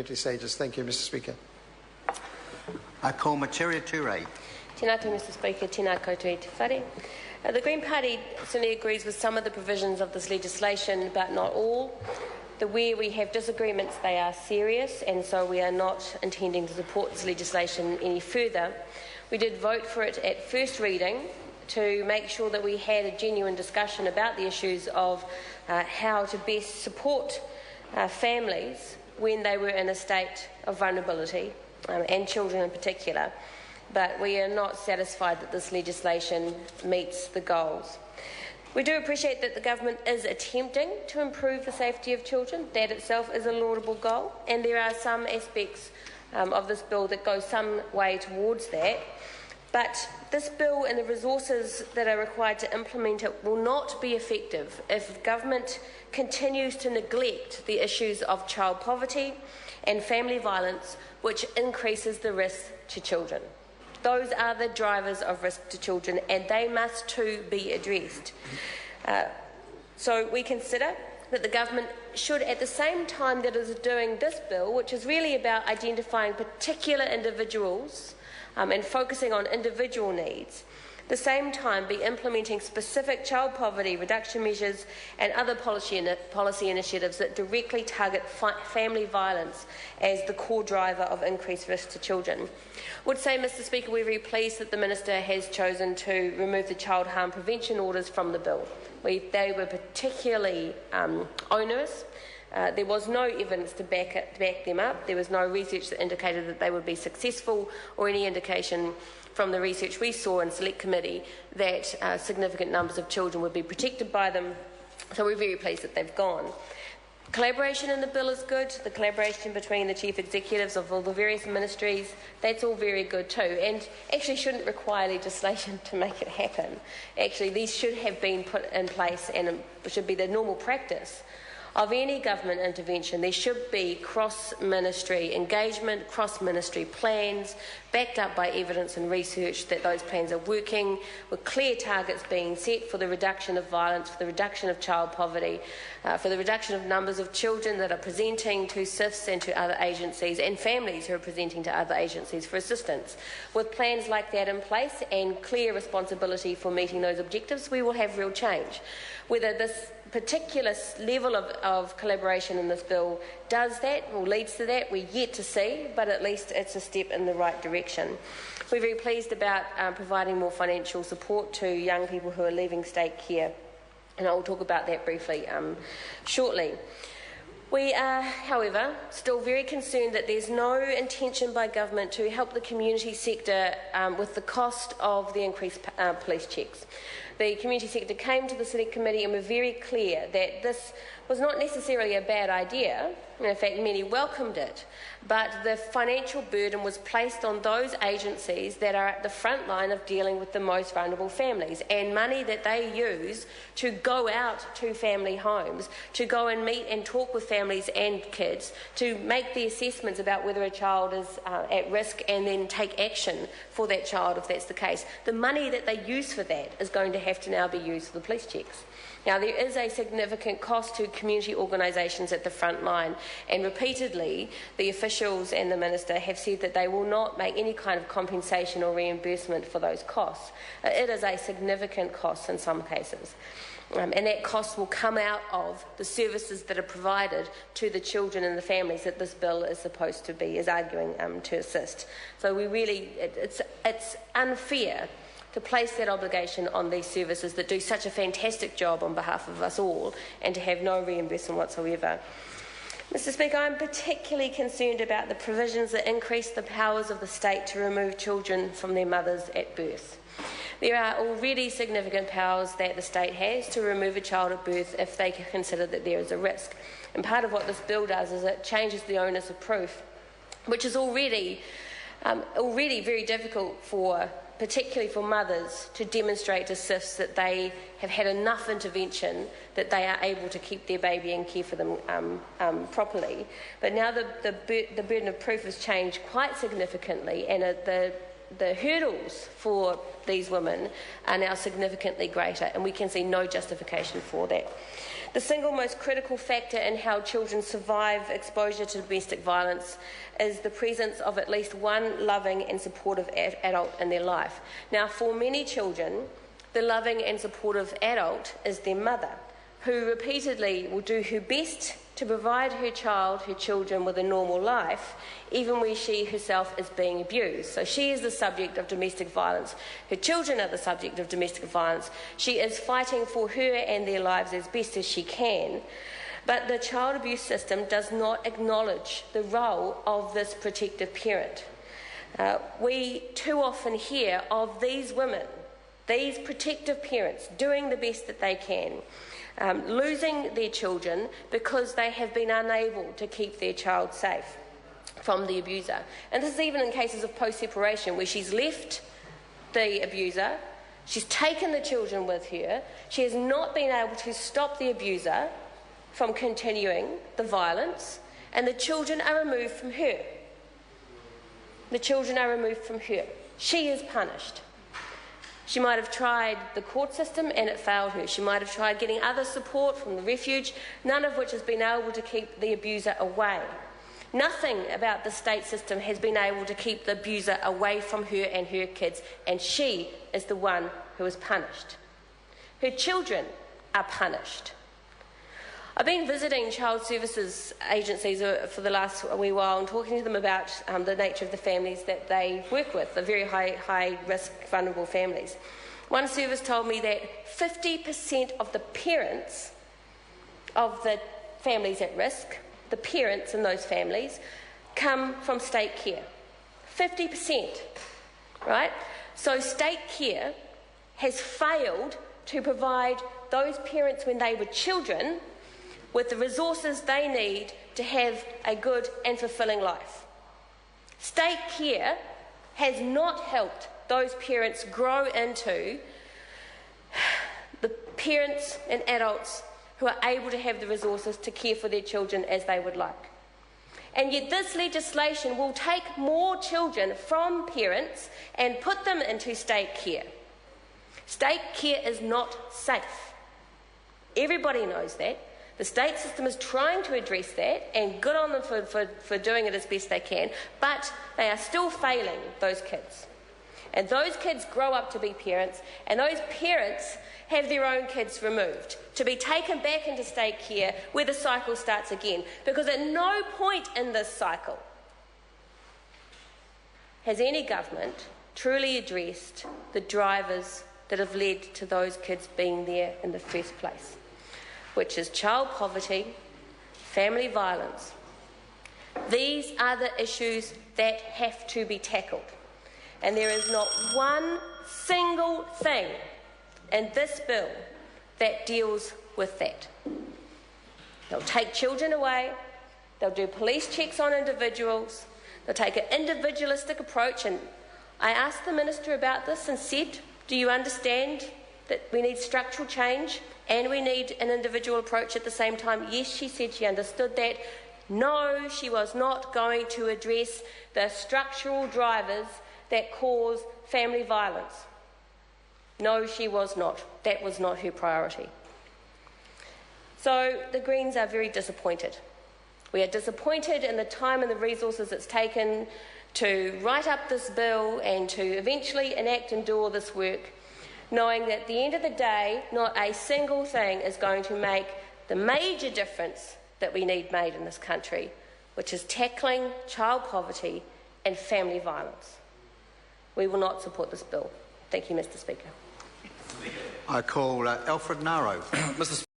Sages. Thank you, Mr. Speaker. I call Materia Ture. Tēnā koe, Mr. Speaker. Tēnā koutou i te whare. The Green Party certainly agrees with some of the provisions of this legislation, but not all. Where we have disagreements, they are serious, and so we are not intending to support this legislation any further. We did vote for it at first reading to make sure that we had a genuine discussion about the issues of how to best support families when they were in a state of vulnerability, and children in particular. But we are not satisfied that this legislation meets the goals. We do appreciate that the government is attempting to improve the safety of children. That itself is a laudable goal, and there are some aspects of this bill that go some way towards that. But this bill and the resources that are required to implement it will not be effective if government continues to neglect the issues of child poverty and family violence, which increases the risk to children. Those are the drivers of risk to children, and they must too be addressed. So we consider that the government should, at the same time that it is doing this bill, which is really about identifying particular individuals and focusing on individual needs, at the same time be implementing specific child poverty reduction measures and other policy initiatives that directly target family violence as the core driver of increased risk to children. I would say, Mr. Speaker, we're very pleased that the Minister has chosen to remove the child harm prevention orders from the bill. They were particularly onerous. There was no evidence to back them up. There was no research that indicated that they would be successful, or any indication from the research we saw in Select Committee that significant numbers of children would be protected by them. So we're very pleased that they've gone. Collaboration in the bill is good. The collaboration between the chief executives of all the various ministries, that's all very good too, and actually shouldn't require legislation to make it happen. Actually, these should have been put in place, and it should be the normal practice of any government intervention. There should be cross-ministry engagement, cross-ministry plans, backed up by evidence and research that those plans are working, with clear targets being set for the reduction of violence, for the reduction of child poverty, for the reduction of numbers of children that are presenting to SIFs and to other agencies, and families who are presenting to other agencies for assistance. With plans like that in place and clear responsibility for meeting those objectives, we will have real change. Whether this particular level of collaboration in this bill does that or leads to that, we're yet to see, but at least it's a step in the right direction. We're very pleased about providing more financial support to young people who are leaving state care, and I'll talk about that briefly shortly. We are, however, still very concerned that there's no intention by government to help the community sector with the cost of the increased police checks. The community sector came to the Select Committee and were very clear that this was not necessarily a bad idea, and in fact many welcomed it, but the financial burden was placed on those agencies that are at the front line of dealing with the most vulnerable families, and money that they use to go out to family homes, to go and meet and talk with families and kids, to make the assessments about whether a child is at risk and then take action for that child if that's the case. The money that they use for that is going to have to now be used for the police checks. Now, there is a significant cost to community organisations at the front line, and repeatedly the officials and the Minister have said that they will not make any kind of compensation or reimbursement for those costs. It is a significant cost in some cases, and that cost will come out of the services that are provided to the children and the families that this bill is supposed to be, is arguing to assist. So we really, it's unfair to place that obligation on these services that do such a fantastic job on behalf of us all, and to have no reimbursement whatsoever. Mr. Speaker, I'm particularly concerned about the provisions that increase the powers of the state to remove children from their mothers at birth. There are already significant powers that the state has to remove a child at birth if they consider that there is a risk. And part of what this bill does is it changes the onus of proof, which is already very difficult particularly for mothers to demonstrate to SIFs that they have had enough intervention that they are able to keep their baby and care for them properly. But now the burden of proof has changed quite significantly, and the hurdles for these women are now significantly greater, and we can see no justification for that. The single most critical factor in how children survive exposure to domestic violence is the presence of at least one loving and supportive adult in their life. Now, for many children, the loving and supportive adult is their mother, who repeatedly will do her best to provide her children with a normal life, even when she herself is being abused. So she is the subject of domestic violence. Her children are the subject of domestic violence. She is fighting for her and their lives as best as she can. But the child abuse system does not acknowledge the role of this protective parent. We too often hear of these women, these protective parents, doing the best that they can, losing their children because they have been unable to keep their child safe from the abuser. And this is even in cases of post-separation, where she's left the abuser, she's taken the children with her, she has not been able to stop the abuser from continuing the violence, and the children are removed from her. The children are removed from her. She is punished. She might have tried the court system and it failed her. She might have tried getting other support from the refuge, none of which has been able to keep the abuser away. Nothing about the state system has been able to keep the abuser away from her and her kids, and she is the one who is punished. Her children are punished. I've been visiting child services agencies for the last wee while and talking to them about the nature of the families that they work with, the very high-risk, vulnerable families. One service told me that 50% of the parents of the families at risk, the parents in those families, come from state care. 50%, right? So state care has failed to provide those parents when they were children with the resources they need to have a good and fulfilling life. State care has not helped those parents grow into the parents and adults who are able to have the resources to care for their children as they would like. And yet this legislation will take more children from parents and put them into state care. State care is not safe. Everybody knows that. The state system is trying to address that, and good on them for doing it as best they can, but they are still failing those kids. And those kids grow up to be parents, and those parents have their own kids removed, to be taken back into state care where the cycle starts again. Because at no point in this cycle has any government truly addressed the drivers that have led to those kids being there in the first place, which is child poverty, family violence. These are the issues that have to be tackled. And there is not one single thing in this bill that deals with that. They'll take children away, they'll do police checks on individuals, they'll take an individualistic approach. And I asked the Minister about this and said, do you understand that we need structural change and we need an individual approach at the same time? Yes, she said she understood that. No, she was not going to address the structural drivers that cause family violence. No, she was not. That was not her priority. So the Greens are very disappointed. We are disappointed in the time and the resources it's taken to write up this bill and to eventually enact and do all this work, knowing that at the end of the day, not a single thing is going to make the major difference that we need made in this country, which is tackling child poverty and family violence. We will not support this bill. Thank you, Mr. Speaker. I call Alfred Naro. Mr.